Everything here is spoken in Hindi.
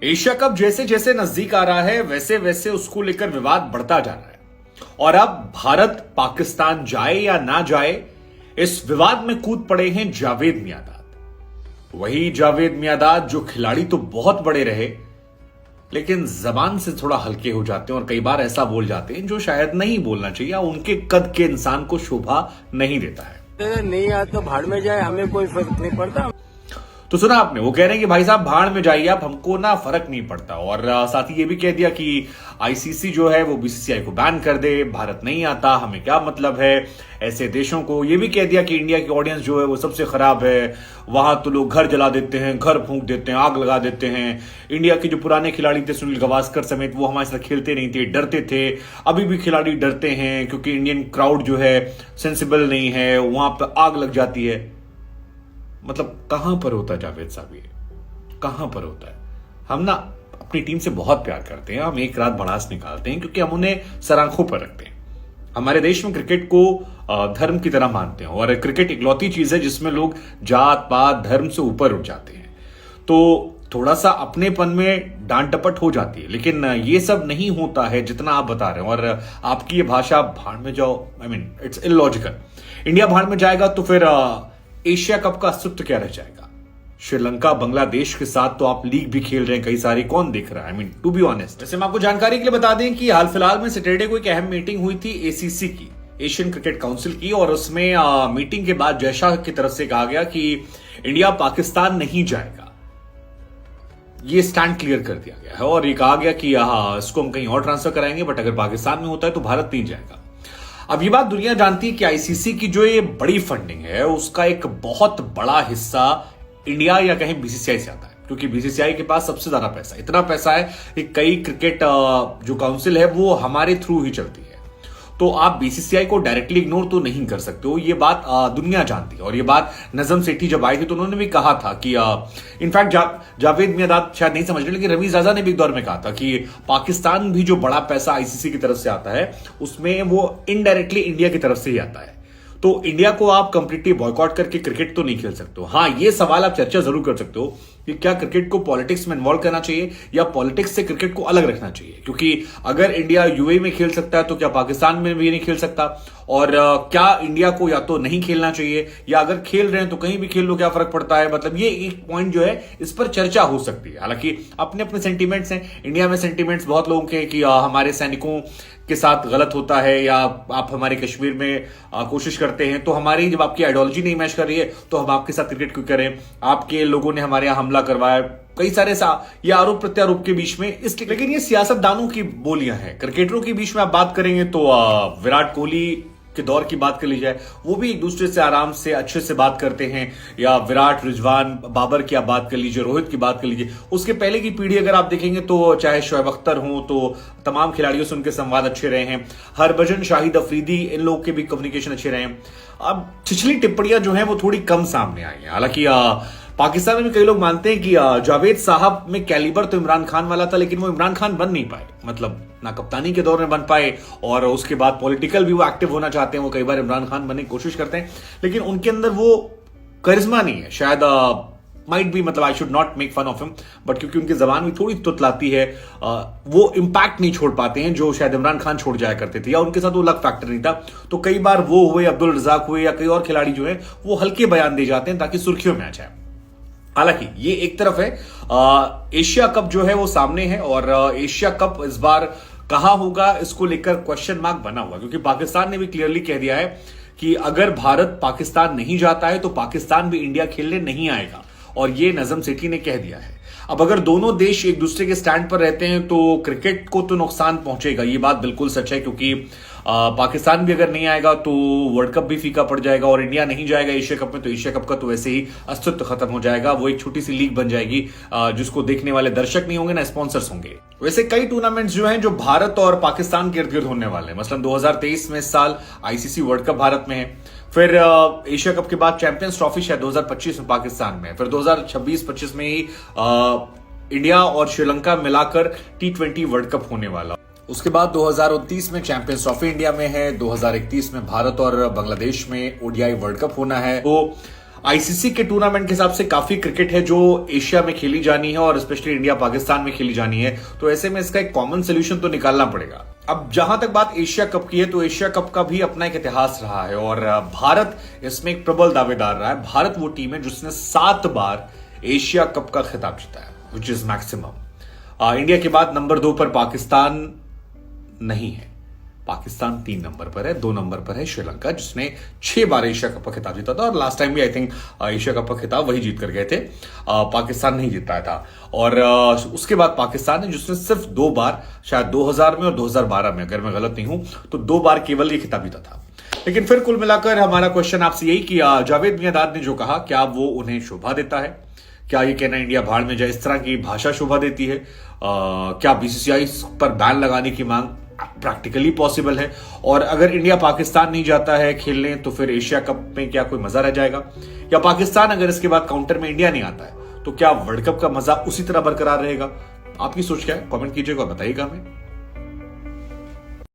एशिया कप जैसे जैसे नजदीक आ रहा है वैसे वैसे उसको लेकर विवाद बढ़ता जा रहा है और अब भारत पाकिस्तान जाए या ना जाए इस विवाद में कूद पड़े हैं जावेद मियांदाद। वही जावेद मियांदाद जो खिलाड़ी तो बहुत बड़े रहे लेकिन जबान से थोड़ा हल्के हो जाते हैं और कई बार ऐसा बोल जाते हैं जो शायद नहीं बोलना चाहिए या उनके कद के इंसान को शोभा नहीं देता है। नहीं आता तो भाड़ में जाए, हमें कोई फर्क नहीं पड़ता। तो सुना आपने, वो कह रहे हैं कि भाई साहब भाड़ में जाइए आप, हमको ना फर्क नहीं पड़ता। और साथ ही ये भी कह दिया कि आईसीसी जो है वो बीसीसीआई को बैन कर दे, भारत नहीं आता, हमें क्या मतलब है ऐसे देशों को। ये भी कह दिया कि इंडिया की ऑडियंस जो है वो सबसे खराब है, वहां तो लोग घर जला देते हैं, घर फूंक देते हैं, आग लगा देते हैं। इंडिया के जो पुराने खिलाड़ी थे सुनील गावस्कर समेत वो हमारे साथ खेलते नहीं थे, डरते थे। अभी भी खिलाड़ी डरते हैं क्योंकि इंडियन क्राउड जो है सेंसिबल नहीं है, वहां पर आग लग जाती है। मतलब कहां पर होता है जावेद साहब, ये कहां पर होता है। हम ना अपनी टीम से बहुत प्यार करते हैं, हम एक रात भड़ास निकालते हैं क्योंकि हम उन्हें सर आंखों पर रखते हैं। हमारे देश में क्रिकेट को धर्म की तरह मानते हैं और क्रिकेट इकलौती चीज है जिसमें लोग जात पात धर्म से ऊपर उठ जाते हैं। तो थोड़ा सा अपनेपन में डांट डपट हो जाती है, लेकिन ये सब नहीं होता है जितना आप बता रहे हैं। और आपकी ये भाषा भाड़ में जाओ, I mean it's illogical. India भाड़ में जाएगा तो फिर एशिया कप का अस्तित्व क्या रह जाएगा। श्रीलंका बांग्लादेश के साथ तो आप लीग भी खेल रहे हैं कई सारी, कौन देख रहा है। I mean to be honest. वैसे हम आपको जानकारी के लिए बता दें कि हाल फिलहाल में सैटरडे को एक अहम मीटिंग हुई थी एसीसी की, एशियन क्रिकेट काउंसिल की, और उसमें मीटिंग के बाद जय शाह की तरफ से कहा गया कि इंडिया पाकिस्तान नहीं जाएगा। ये स्टैंड क्लियर कर दिया गया है और ये कहा गया कि इसको हम कहीं और ट्रांसफर कराएंगे, बट अगर पाकिस्तान में होता है तो भारत नहीं जाएगा। अब ये बात दुनिया जानती है कि आईसीसी की जो ये बड़ी फंडिंग है उसका एक बहुत बड़ा हिस्सा इंडिया या कहीं बीसीसीआई से आता है, क्योंकि बीसीसीआई के पास सबसे ज्यादा पैसा, इतना पैसा है कि कई क्रिकेट जो काउंसिल है वो हमारे थ्रू ही चलती है। तो आप बीसीसीआई को डायरेक्टली इग्नोर तो नहीं कर सकते हो, ये बात दुनिया जानती है। और ये बात नजम सेठी जब आई थी तो उन्होंने भी कहा था कि इनफैक्ट जावेद मियांदाद शायद नहीं समझ रहे, लेकिन रमीज राजा ने भी एक दौर में कहा था कि पाकिस्तान भी जो बड़ा पैसा आईसीसी की तरफ से आता है उसमें वो इनडायरेक्टली इंडिया की तरफ से ही आता है। तो इंडिया को आप कंप्लीटली बॉयकॉट करके क्रिकेट तो नहीं खेल सकते हो। हाँ, ये सवाल आप चर्चा जरूर कर सकते हो कि क्या क्रिकेट को पॉलिटिक्स में इन्वॉल्व करना चाहिए या पॉलिटिक्स से क्रिकेट को अलग रखना चाहिए, क्योंकि अगर इंडिया यूएई में खेल सकता है तो क्या पाकिस्तान में भी नहीं खेल सकता। और क्या इंडिया को या तो नहीं खेलना चाहिए या अगर खेल रहे हैं तो कहीं भी खेल लो, क्या फर्क पड़ता है। मतलब ये एक पॉइंट जो है इस पर चर्चा हो सकती है। हालांकि अपने अपने सेंटीमेंट्स हैं, इंडिया में सेंटीमेंट्स बहुत लोगों के कि हमारे सैनिकों के साथ गलत होता है या आप हमारे कश्मीर में कोशिश करते हैं, तो हमारी जब आपकी आइडियोलॉजी नहीं मैच कर रही है तो हम आपके साथ क्रिकेट क्यों करें। आपके लोगों ने हमारे यहां हमला करवाया, कई सारे ये आरोप प्रत्यारोप के बीच में इसलिए। लेकिन ये सियासतदानों की बोलियां हैं। क्रिकेटरों के बीच में आप बात करेंगे तो विराट कोहली के दौर की बात कर ली जाए, वो भी एक दूसरे से आराम से अच्छे से बात करते हैं, या विराट, रिजवान, बाबर की आप बात कर लीजिए, रोहित की बात कर लीजिए। उसके पहले की पीढ़ी अगर आप देखेंगे तो चाहे शोएब अख्तर हो तो तमाम खिलाड़ियों से उनके संवाद अच्छे रहे हैं। हरभजन, शाहिद अफरीदी, इन लोगों के भी कम्युनिकेशन अच्छे रहे हैं। अब छिछली टिप्पणियां जो हैं वो थोड़ी कम सामने आई हैं। हालांकि पाकिस्तान में भी कई लोग मानते हैं कि जावेद साहब में कैलिबर तो इमरान खान वाला था, लेकिन वो इमरान खान बन नहीं पाए। मतलब ना कप्तानी के दौर में बन पाए और उसके बाद पॉलिटिकल भी वो एक्टिव होना चाहते हैं, वो कई बार इमरान खान बनने की कोशिश करते हैं, लेकिन उनके अंदर वो करिश्मा नहीं है। शायद माइट बी, मतलब I should not make fun of him, but क्योंकि उनकी जबान भी थोड़ी तुतलाती है, वो इंपैक्ट नहीं छोड़ पाते हैं जो शायद इमरान खान छोड़ जाया करते थे, या उनके साथ वो लक फैक्टर नहीं था। तो कई बार वो हुए, अब्दुल रजाक हुए, या कई और खिलाड़ी जो है वो हल्के बयान दे जाते हैं ताकि सुर्खियों में आ जाए। हालांकि ये एक तरफ है, एशिया कप जो है वो सामने है और एशिया कप इस बार कहां होगा इसको लेकर क्वेश्चन मार्क बना हुआ, क्योंकि पाकिस्तान ने भी क्लियरली कह दिया है कि अगर भारत पाकिस्तान नहीं जाता है तो पाकिस्तान भी इंडिया खेलने नहीं आएगा, और ये नजम सेठी ने कह दिया है। अब अगर दोनों देश एक दूसरे के स्टैंड पर रहते हैं तो क्रिकेट को तो नुकसान पहुंचेगा, ये बात बिल्कुल सच है, क्योंकि पाकिस्तान भी अगर नहीं आएगा तो वर्ल्ड कप भी फीका पड़ जाएगा, और इंडिया नहीं जाएगा एशिया कप में तो एशिया कप का तो वैसे ही अस्तित्व खत्म हो जाएगा। वो एक छोटी सी लीग बन जाएगी जिसको देखने वाले दर्शक नहीं होंगे, ना स्पॉन्सर्स होंगे। वैसे कई टूर्नामेंट्स जो हैं जो भारत और पाकिस्तान के इर्द गिर्द होने वाले हैं, मसलन 2023 में इस साल आईसीसी वर्ल्ड कप भारत में है, फिर एशिया कप के बाद चैंपियंस ट्रॉफी शायद 2025 में पाकिस्तान में, फिर 2026-25 में ही इंडिया और श्रीलंका मिलाकर T20 वर्ल्ड कप होने वाला। उसके बाद 2029 में चैंपियंस ट्रॉफी इंडिया में है, 2031 में भारत और बांग्लादेश में ओडीआई वर्ल्ड कप होना है। तो आईसीसी के टूर्नामेंट के हिसाब से काफी क्रिकेट है जो एशिया में खेली जानी है और स्पेशली इंडिया पाकिस्तान में खेली जानी है, तो ऐसे में इसका एक कॉमन सोल्यूशन तो निकालना पड़ेगा। अब जहां तक बात एशिया कप की है, तो एशिया कप का भी अपना एक इतिहास रहा है और भारत इसमें एक प्रबल दावेदार रहा है। भारत वो टीम है जिसने 7 बार एशिया कप का खिताब जीता है, विच इज मैक्सिमम। इंडिया के बाद नंबर 2 पर पाकिस्तान नहीं है, पाकिस्तान 3 नंबर पर है, 2 नंबर पर है श्रीलंका जिसने 6 बार एशिया कप का खिताब जीता था और लास्ट टाइम भी आई थिंक एशिया कप का खिताब वही जीत कर गए थे, पाकिस्तान नहीं जीत पाया था। और उसके बाद पाकिस्तान है जिसने सिर्फ 2 बार, शायद 2000 में और 2012 में, अगर मैं गलत नहीं हूं तो 2 बार केवल ये खिताब जीता था। लेकिन फिर कुल मिलाकर हमारा क्वेश्चन आपसे यही कि जावेद मियांदाद ने जो कहा, क्या वो उन्हें शोभा देता है? क्या ये कहना इंडिया भाड़ में जाए, इस तरह की भाषा शोभा देती है? क्या बीसीसीआई पर बैन लगाने की मांग प्रैक्टिकली पॉसिबल है? और अगर इंडिया पाकिस्तान नहीं जाता है खेलने तो फिर एशिया कप में क्या कोई मजा रह जाएगा? या पाकिस्तान अगर इसके बाद काउंटर में इंडिया नहीं आता है तो क्या वर्ल्ड कप का मजा उसी तरह बरकरार रहेगा? आपकी सोच क्या है? कमेंट कीजिएगा, बताइएगा हमें।